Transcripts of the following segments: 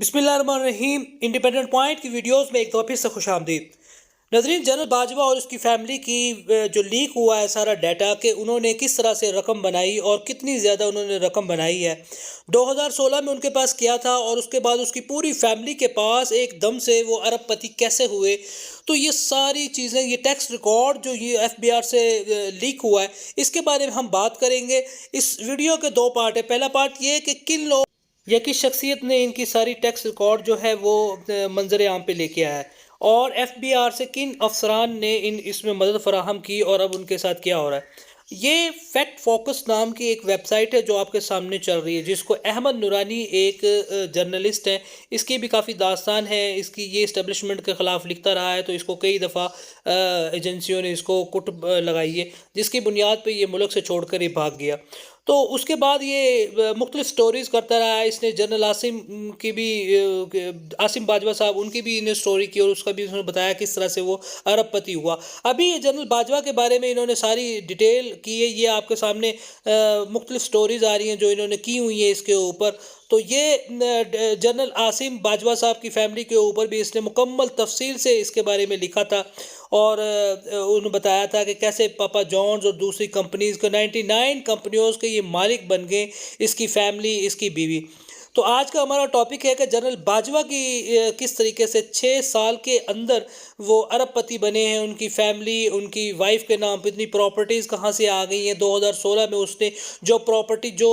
बिस्मिल्लाहिर्रहमानिर्रहीम। Independent point की videos में एक दफ़ा फिर से खुश आमदीद। नजरीन, जनरल बाजवा और उसकी फैमिली की जो लीक हुआ है सारा डाटा कि उन्होंने किस तरह से रकम बनाई और कितनी ज़्यादा उन्होंने रकम बनाई है, 2016 में उनके पास किया था और उसके बाद उसकी पूरी फैमिली के पास एकदम से वो अरबपति कैसे हुए, तो ये सारी चीज़ें, ये टैक्स रिकॉर्ड जो ये एफबीआर से लीक हुआ है, इसके बारे में हम बात करेंगे। इस वीडियो के दो पार्ट है। पहला पार्ट ये कि किन लोग या किस शख्सियत ने इनकी सारी टैक्स रिकॉर्ड जो है वो मंजर आम पे लेके आया है, और एफबीआर से किन अफसरान ने इसमें मदद फराहम की और अब उनके साथ क्या हो रहा है। ये फैक्ट फोकस नाम की एक वेबसाइट है जो आपके सामने चल रही है, जिसको अहमद नूरानी एक जर्नलिस्ट है, इसकी भी काफ़ी दास्तान है। इसकी ये इस्टेब्लिशमेंट के ख़िलाफ़ लिखता रहा है, तो इसको कई दफ़ा एजेंसियों ने इसको कुट लगाई है, जिसकी बुनियाद पर ये मुल्क से छोड़ कर ही भाग गया। तो उसके बाद ये मुख्तलिफ स्टोरीज़ करता रहा है। इसने जनरल आसिम की भी आसिम बाजवा साहब, उनकी भी इन्हें स्टोरी की और उसका भी उन्होंने बताया किस तरह से वो अरबपति हुआ। अभी ये जनरल बाजवा के बारे में इन्होंने सारी डिटेल की है, ये आपके सामने मुख्तलिफ स्टोरीज़ आ रही हैं जो इन्होंने की हुई है इसके ऊपर। तो ये जनरल आसिम बाजवा साहब की फ़ैमिली के ऊपर भी इसने मुकम्मल तफसील से इसके बारे में लिखा था, और उन्होंने बताया था कि कैसे पापा जॉन्स और दूसरी कंपनीज़ को 99 कंपनियों के ये मालिक बन गए, इसकी फ़ैमिली, इसकी बीवी। तो आज का हमारा टॉपिक है कि जनरल बाजवा की किस तरीके से 6 साल के अंदर वो अरबपति बने हैं, उनकी फैमिली, उनकी वाइफ के नाम पे इतनी प्रॉपर्टीज़ कहाँ से आ गई हैं। 2016 में उसने जो प्रॉपर्टी जो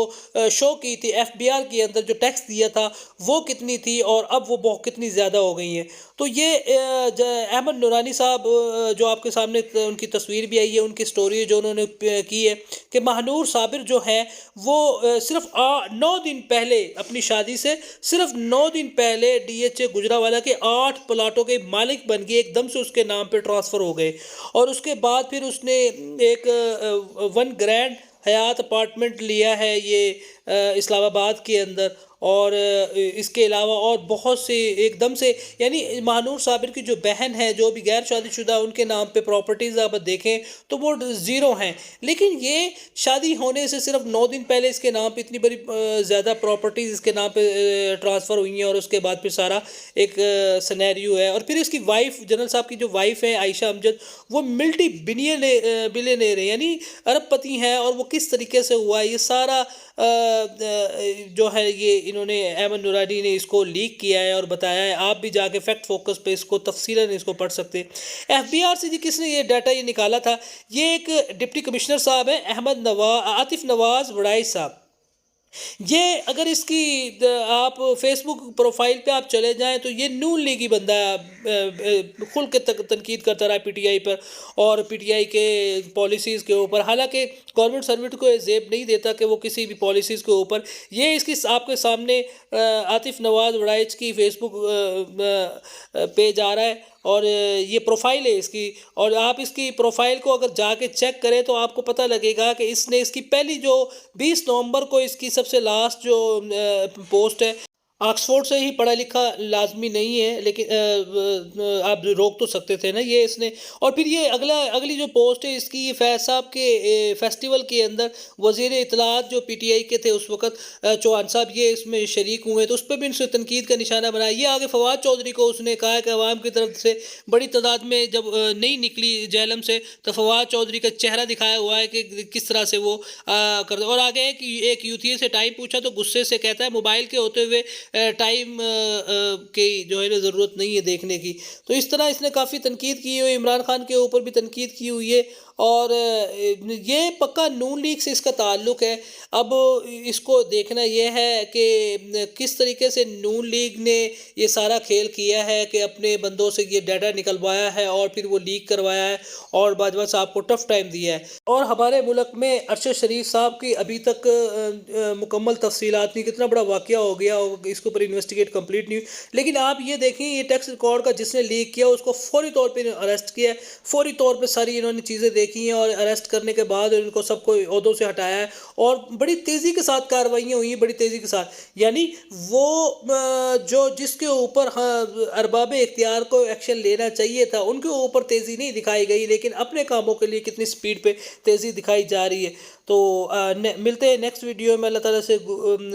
शो की थी एफबीआर के अंदर, जो टैक्स दिया था वो कितनी थी और अब वो बहुत कितनी ज़्यादा हो गई हैं। तो ये अहमद नूरानी साहब जो आपके सामने उनकी तस्वीर भी आई है, उनकी स्टोरी जो उन्होंने की है कि महानूर साबिर जो है वो सिर्फ 9 दिन पहले अपनी शादी से सिर्फ 9 दिन पहले डीएचए गुजरावाला के 8 प्लाटों के मालिक बन गए, एकदम से उसके नाम पे ट्रांसफ़र हो गए। और उसके बाद फिर उसने एक 1 ग्रैंड हयात अपार्टमेंट लिया है ये इस्लामाबाद के अंदर, और इसके अलावा और बहुत से एकदम से, यानी महानूर साबिर की जो बहन है, जो भी गैर शादीशुदा, उनके नाम पे प्रॉपर्टीज़ आप देखें तो वो ज़ीरो हैं। लेकिन ये शादी होने से सिर्फ 9 दिन पहले इसके नाम पे इतनी बड़ी ज़्यादा प्रॉपर्टीज़ इसके नाम पे ट्रांसफ़र हुई हैं, और उसके बाद फिर सारा एक सिनेरियो है। और फिर इसकी वाइफ, जनरल साहब की जो वाइफ है आयशा अमजद, वो मल्टी बिलियनेयर है, यानी अरबपति हैं, और वो किस तरीके से हुआ ये सारा जो है ये इन्होंने अहमद नूरानी ने इसको लीक किया है और बताया है। आप भी जाके फैक्ट फोकस पे इसको तफसीलन इसको पढ़ सकते हैं। एफबीआर से जी किसने ये डाटा ये निकाला था, ये एक डिप्टी कमिश्नर साहब हैं, आतिफ नवाज वड़ाई साहब। ये अगर इसकी आप फेसबुक प्रोफाइल पे आप चले जाएं तो ये नून लीगी बंदा खुल के तनकीद करता रहा पीटीआई पर और पीटीआई के पॉलिसीज़ के ऊपर। हालांकि गवर्नमेंट सर्वेंट को ये ज़ेब नहीं देता कि वो किसी भी पॉलिसीज़ के ऊपर, ये इसकी आपके सामने आतिफ नवाज वड़ाइच की फेसबुक पेज आ रहा है, और ये प्रोफाइल है इसकी। और आप इसकी प्रोफाइल को अगर जाके चेक करें तो आपको पता लगेगा कि इसने इसकी पहली जो 20 नवंबर को इसकी सबसे लास्ट जो पोस्ट है, ऑक्सफोर्ड से ही पढ़ा लिखा लाजमी नहीं है, लेकिन आप रोक तो सकते थे ना ये इसने। और फिर ये अगली जो पोस्ट है इसकी, ये फैज साहब के फेस्टिवल के अंदर वज़ीर इत्तलात जो पीटीआई के थे उस वक्त, चौहान साहब, ये इसमें शरीक हुए, तो उस पर भी इनसे तनकीद का निशाना बनाया। ये आगे फवाद चौधरी को उसने कहा कि अवाम की तरफ से बड़ी तादाद में जब नहीं निकली जहलम से, तो फवाद चौधरी का चेहरा दिखाया हुआ है कि किस तरह से वो कर। और आगे एक यूथी से टाइम पूछा तो गुस्से से कहता है मोबाइल के होते हुए टाइम की जो है ना ज़रूरत नहीं है देखने की। तो इस तरह इसने काफ़ी तनकीद की हुई, इमरान खान के ऊपर भी तनकीद की हुई है, और ये पक्का नून लीग से इसका ताल्लुक़ है। अब इसको देखना यह है कि किस तरीके से नून लीग ने ये सारा खेल किया है कि अपने बंदों से ये डाटा निकलवाया है और फिर वो लीक करवाया है और बाजवा साहब को टफ टाइम दिया है। और हमारे मुल्क में अरशद शरीफ साहब की अभी तक मुकम्मल तफसीलात नहीं, कितना बड़ा वाक़या हो गया और इसके ऊपर इन्वेस्टिगेट कंप्लीट नहीं हुई। लेकिन आप ये देखें, ये टैक्स रिकॉर्ड का जिसने लीक किया उसको फौरी तौर पर अरेस्ट किया है, फौरी तौर पर सारी इन्होंने चीज़ें देखी हैं, और अरेस्ट करने के बाद इनको सबको ओहदों से हटाया है, और बड़ी तेज़ी के साथ कार्रवाइयाँ हुई हैं, बड़ी तेज़ी के साथ। यानी वो जो जिसके ऊपर अरबाब इख्तियार को एक्शन लेना चाहिए था उनके ऊपर तेज़ी नहीं दिखाई गई, लेकिन अपने कामों के लिए कितनी स्पीड पे तेज़ी दिखाई जा रही है। तो मिलते हैं नेक्स्ट वीडियो में। अल्लाह ताला से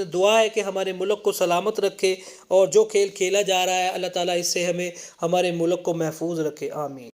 दुआ है कि हमारे मुल्क को सलामत سلامت رکھے، اور جو کھیل کھیلا جا رہا ہے اللہ تعالیٰ اس سے ہمارے ملک کو محفوظ رکھے، آمین۔